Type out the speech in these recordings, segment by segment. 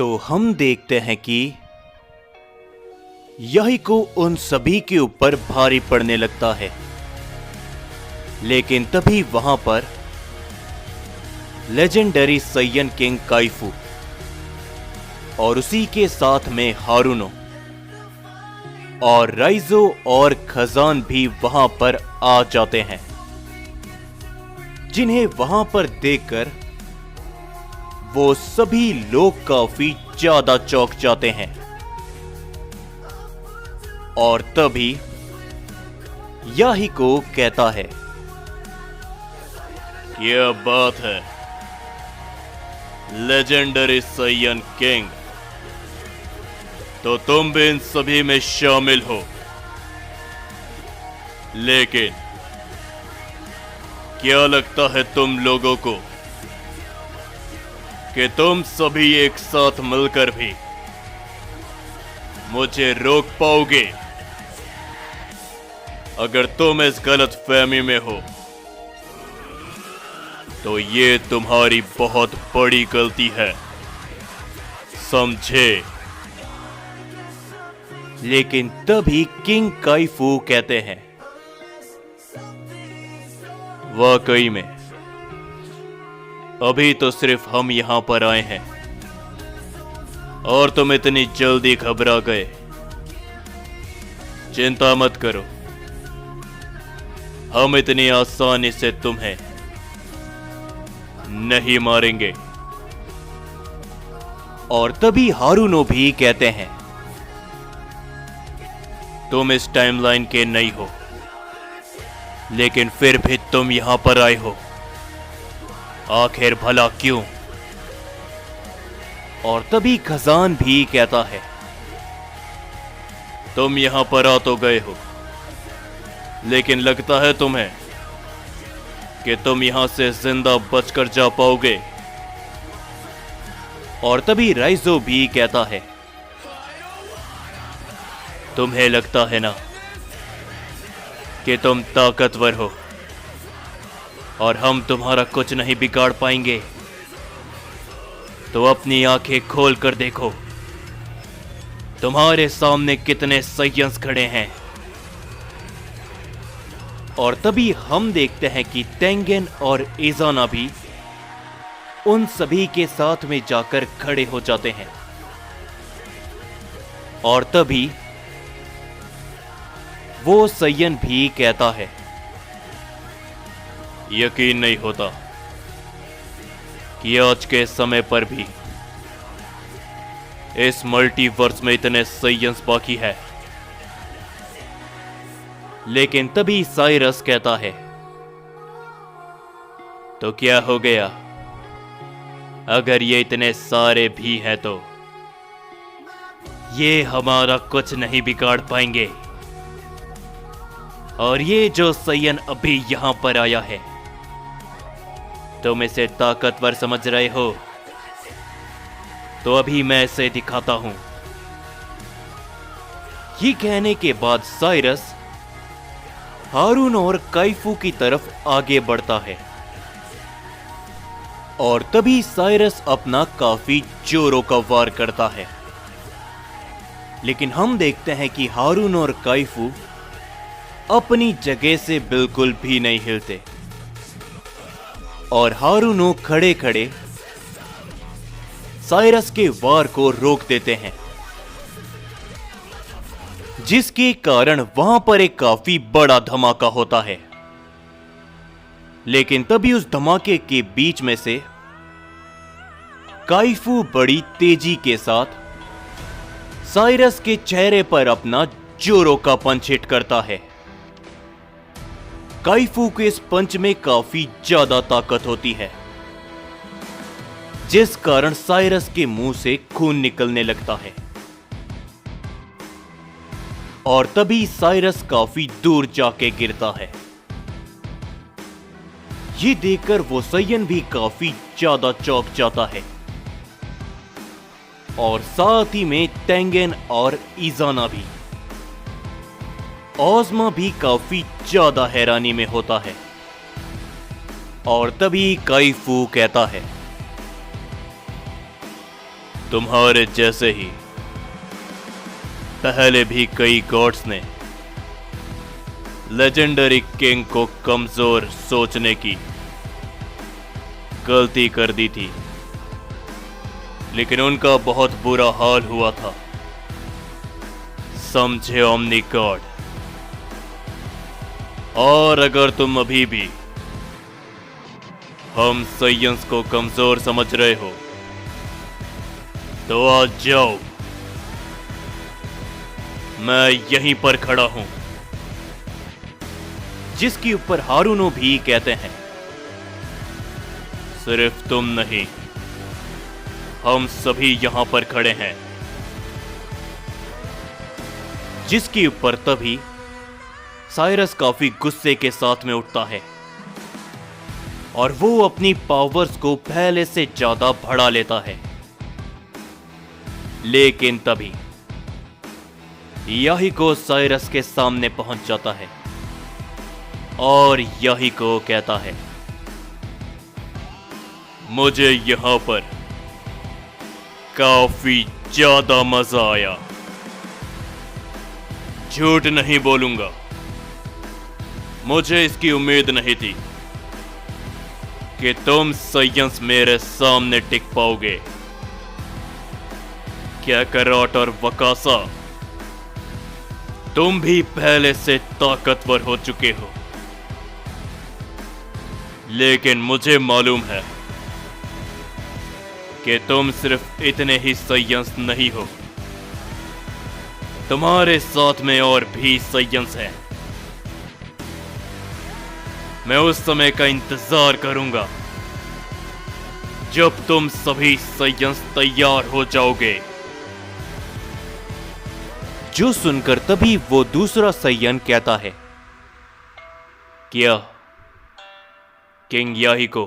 तो हम देखते हैं कि याहिको उन सभी के ऊपर भारी पड़ने लगता है। लेकिन तभी वहां पर लेजेंडरी साइयन किंग काइफू और उसी के साथ में हारुनो और राइजो और खजान भी वहां पर आ जाते हैं, जिन्हें वहां पर देखकर वो सभी लोग काफी ज्यादा चौंक जाते हैं। और तभी याहिको कहता है, यह बात है लेजेंडरी साइयन किंग, तो तुम भी इन सभी में शामिल हो। लेकिन क्या लगता है तुम लोगों को कि तुम सभी एक साथ मिलकर भी मुझे रोक पाओगे? अगर तुम इस गलत फहमी में हो तो ये तुम्हारी बहुत बड़ी गलती है, समझे? लेकिन तभी किंग काइफू कहते हैं, वाकई में अभी तो सिर्फ हम यहां पर आए हैं और तुम इतनी जल्दी घबरा गए। चिंता मत करो, हम इतनी आसानी से तुम्हें नहीं मारेंगे। और तभी हारुनो भी कहते हैं, तुम इस टाइमलाइन के नहीं हो, लेकिन फिर भी तुम यहां पर आए हो, आखिर भला क्यों? और तभी खजान भी कहता है, तुम यहां पर आ तो गए हो, लेकिन लगता है तुम्हें कि तुम यहां से जिंदा बचकर जा पाओगे? और तभी राइजो भी कहता है, तुम्हें लगता है ना कि तुम ताकतवर हो और हम तुम्हारा कुछ नहीं बिगाड़ पाएंगे? तो अपनी आंखें खोल कर देखो, तुम्हारे सामने कितने साइयन्स खड़े हैं। और तभी हम देखते हैं कि तेंगेन और इज़ाना भी उन सभी के साथ में जाकर खड़े हो जाते हैं। और तभी वो साइयन भी कहता है, यकीन नहीं होता कि आज के समय पर भी इस मल्टीवर्स में इतने साइयन्स बाकी है। लेकिन तभी साइरस कहता है, तो क्या हो गया? अगर ये इतने सारे भी हैं तो ये हमारा कुछ नहीं बिगाड़ पाएंगे। और ये जो साइयन अभी यहां पर आया है, तुम इसे ताकतवर समझ रहे हो? तो अभी मैं इसे दिखाता हूं। ये कहने के बाद साइरस हारुनो और काइफू की तरफ आगे बढ़ता है। और तभी साइरस अपना काफी जोरों का वार करता है। लेकिन हम देखते हैं कि हारुनो और काइफू अपनी जगह से बिल्कुल भी नहीं हिलते। और हारुनो खड़े खड़े साइरस के वार को रोक देते हैं, जिसके कारण वहां पर एक काफी बड़ा धमाका होता है। लेकिन तभी उस धमाके के बीच में से काइफू बड़ी तेजी के साथ साइरस के चेहरे पर अपना जोरों का पंच हिट करता है। काइफू के इस पंच में काफी ज्यादा ताकत होती है, जिस कारण साइरस के मुंह से खून निकलने लगता है। और तभी साइरस काफी दूर जाके गिरता है। ये देखकर वो साइयन भी काफी ज्यादा चौंक जाता है। और साथ ही में तेंगेन और इज़ाना भी। ओज़मा भी काफी ज्यादा हैरानी में होता है। और तभी काइफू कहता है, तुम्हारे जैसे ही पहले भी कई गॉड्स ने लेजेंडरी किंग को कमजोर सोचने की गलती कर दी थी, लेकिन उनका बहुत बुरा हाल हुआ था, समझे ओमनी गॉड। और अगर तुम अभी भी हम साइयंस को कमजोर समझ रहे हो तो आ जाओ, मैं यहीं पर खड़ा हूं। जिसके ऊपर हारूनो भी कहते हैं, सिर्फ तुम नहीं, हम सभी यहां पर खड़े हैं। जिसके ऊपर तभी साइरस काफी गुस्से के साथ में उठता है और वो अपनी पावर्स को पहले से ज्यादा बढ़ा लेता है। लेकिन तभी याहिको साइरस के सामने पहुंच जाता है और याहिको कहता है, मुझे यहां पर काफी ज्यादा मजा आया। झूठ नहीं बोलूंगा, मुझे इसकी उम्मीद नहीं थी कि तुम साइयंस मेरे सामने टिक पाओगे। कैकरॉट और वकासा, तुम भी पहले से ताकतवर हो चुके हो, लेकिन मुझे मालूम है कि तुम सिर्फ इतने ही साइयंस नहीं हो, तुम्हारे साथ में और भी साइयंस हैं। मैं उस समय का इंतजार करूंगा जब तुम सभी साइयंस तैयार हो जाओगे। जो सुनकर तभी वो दूसरा साइयन कहता है, क्या किंग याहिको,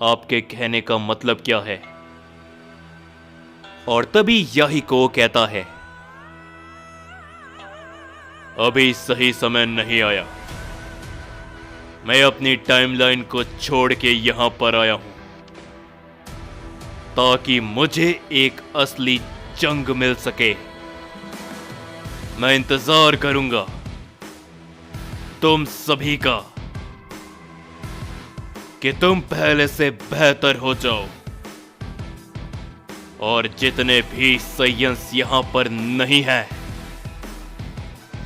आपके कहने का मतलब क्या है? और तभी याहिको कहता है, अभी सही समय नहीं आया। मैं अपनी टाइमलाइन को छोड़ के यहां पर आया हूं ताकि मुझे एक असली जंग मिल सके। मैं इंतजार करूंगा तुम सभी का कि तुम पहले से बेहतर हो जाओ और जितने भी साइयंस यहां पर नहीं हैं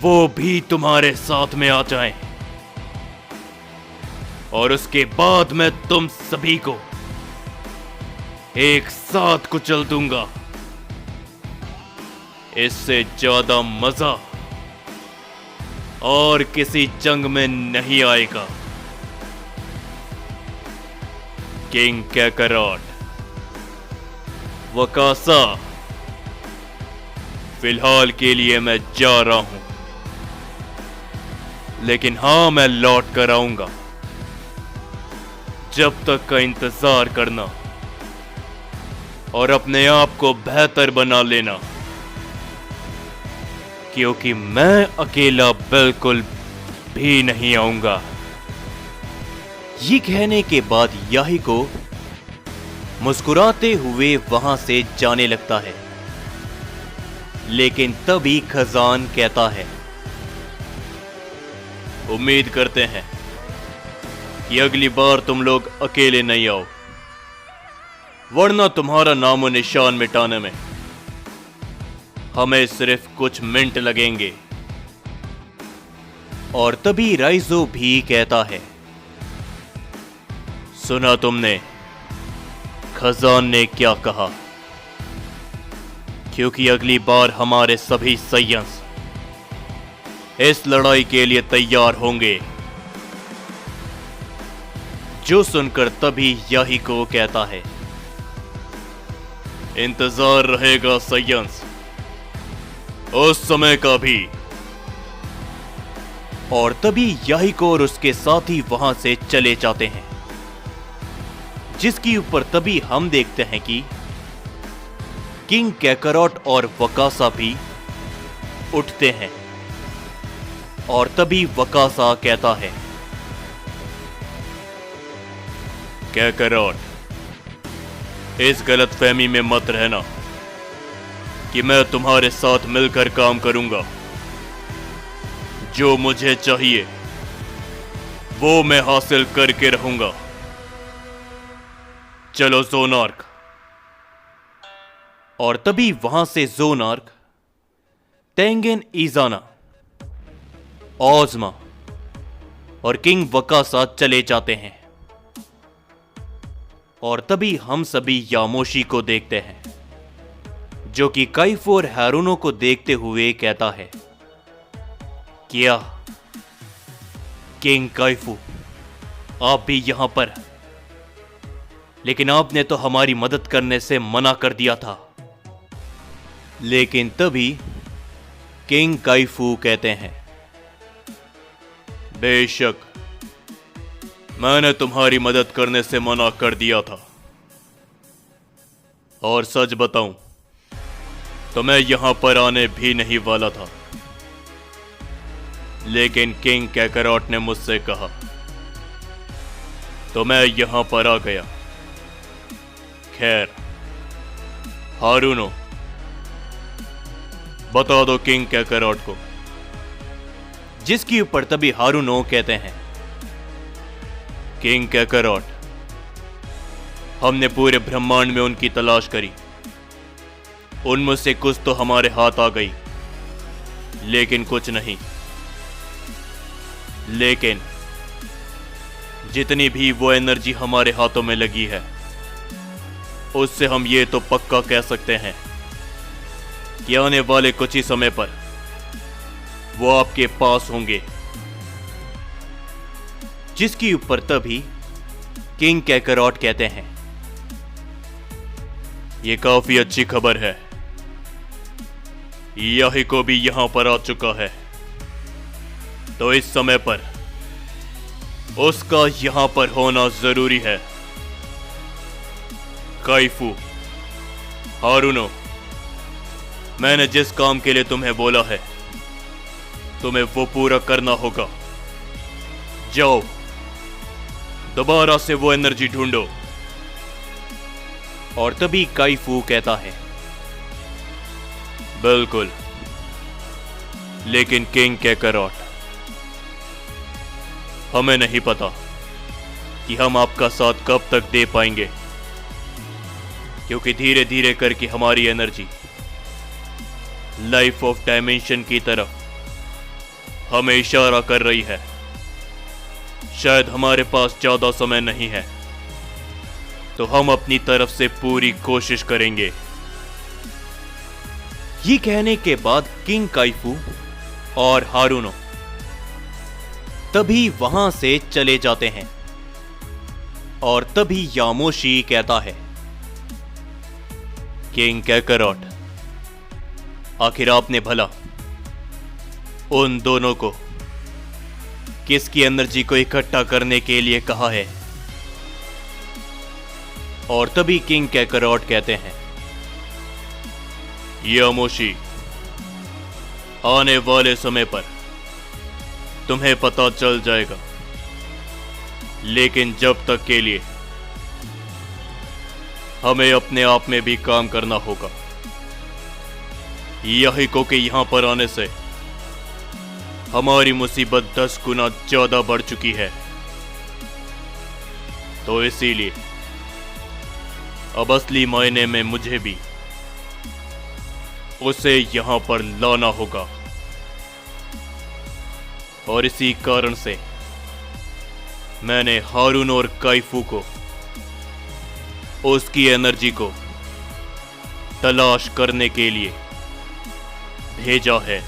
वो भी तुम्हारे साथ में आ जाएं। और उसके बाद मैं तुम सभी को एक साथ कुचल दूंगा। इससे ज्यादा मजा और किसी जंग में नहीं आएगा। किंग कैकरॉट, वकासा, फिलहाल के लिए मैं जा रहा हूं, लेकिन हां, मैं लौट कर आऊंगा। जब तक का इंतजार करना और अपने आप को बेहतर बना लेना, क्योंकि मैं अकेला बिल्कुल भी नहीं आऊंगा। ये कहने के बाद याहिको मुस्कुराते हुए वहां से जाने लगता है, लेकिन तभी खजान कहता है, उम्मीद करते हैं कि अगली बार तुम लोग अकेले नहीं आओ, वरना तुम्हारा नामो निशान मिटाने में हमें सिर्फ कुछ मिनट लगेंगे। और तभी राइजो भी कहता है, सुना तुमने खजान ने क्या कहा, क्योंकि अगली बार हमारे सभी साइयंस इस लड़ाई के लिए तैयार होंगे। जो सुनकर तभी याहिको कहता है, इंतजार रहेगा साइयंस, उस समय का भी। और तभी याहिको और उसके साथी वहां से चले जाते हैं, जिसके ऊपर तभी हम देखते हैं कि किंग कैकरॉट और वकासा भी उठते हैं। और तभी वकासा कहता है, कैकरॉट, इस गलतफहमी में मत रहना कि मैं तुम्हारे साथ मिलकर काम करूंगा। जो मुझे चाहिए वो मैं हासिल करके रहूंगा। चलो ज़ोनार्क। और तभी वहां से ज़ोनार्क, तेंगिन इज़ाना, ओज़मा और किंग वकासा चले जाते हैं। और तभी हम सभी यामोशी को देखते हैं, जो कि काइफू और हारुनो को देखते हुए कहता है, क्या किंग काइफू, आप भी यहां पर? लेकिन आपने तो हमारी मदद करने से मना कर दिया था। लेकिन तभी किंग काइफू कहते हैं, बेशक मैंने तुम्हारी मदद करने से मना कर दिया था, और सच बताऊं तो मैं यहां पर आने भी नहीं वाला था। लेकिन किंग कैकरॉट ने मुझसे कहा तो मैं यहां पर आ गया। खैर हारुनो, बता दो किंग कैकरॉट को। जिसके ऊपर तभी हारुनो कहते हैं, किंग कैकरॉट, हमने पूरे ब्रह्मांड में उनकी तलाश करी। उनमें से कुछ तो हमारे हाथ आ गई, लेकिन कुछ नहीं। लेकिन जितनी भी वो एनर्जी हमारे हाथों में लगी है, उससे हम ये तो पक्का कह सकते हैं कि आने वाले कुछ ही समय पर वो आपके पास होंगे। जिसके ऊपर तभी किंग कैकरॉट कहते हैं, ये काफी अच्छी खबर है। याहिको भी यहां पर आ चुका है, तो इस समय पर उसका यहां पर होना जरूरी है। काइफू, हारुनो, मैंने जिस काम के लिए तुम्हें बोला है, तुम्हें वो पूरा करना होगा। जाओ, दोबारा से वो एनर्जी ढूंढो। और तभी काइफू कहता है, बिल्कुल। लेकिन किंग कैकरॉट, हमें नहीं पता कि हम आपका साथ कब तक दे पाएंगे, क्योंकि धीरे धीरे करके हमारी एनर्जी लाइफ ऑफ डायमेंशन की तरफ हमें इशारा कर रही है। शायद हमारे पास ज्यादा समय नहीं है, तो हम अपनी तरफ से पूरी कोशिश करेंगे। ये कहने के बाद किंग काइफू और हारुनो तभी वहां से चले जाते हैं। और तभी यामोशी कहता है, किंग कैकरॉट, आखिर आपने भला उन दोनों को किसकी एनर्जी को इकट्ठा करने के लिए कहा है? और तभी किंग कैकरॉट कहते हैं, यामोशी, आने वाले समय पर तुम्हें पता चल जाएगा। लेकिन जब तक के लिए हमें अपने आप में भी काम करना होगा। याहिको के यहां पर आने से हमारी मुसीबत 10 गुना ज्यादा बढ़ चुकी है, तो इसीलिए अब असली मायने में मुझे भी उसे यहां पर लाना होगा। और इसी कारण से मैंने हारुनो और काइफू को उसकी एनर्जी को तलाश करने के लिए भेजा है।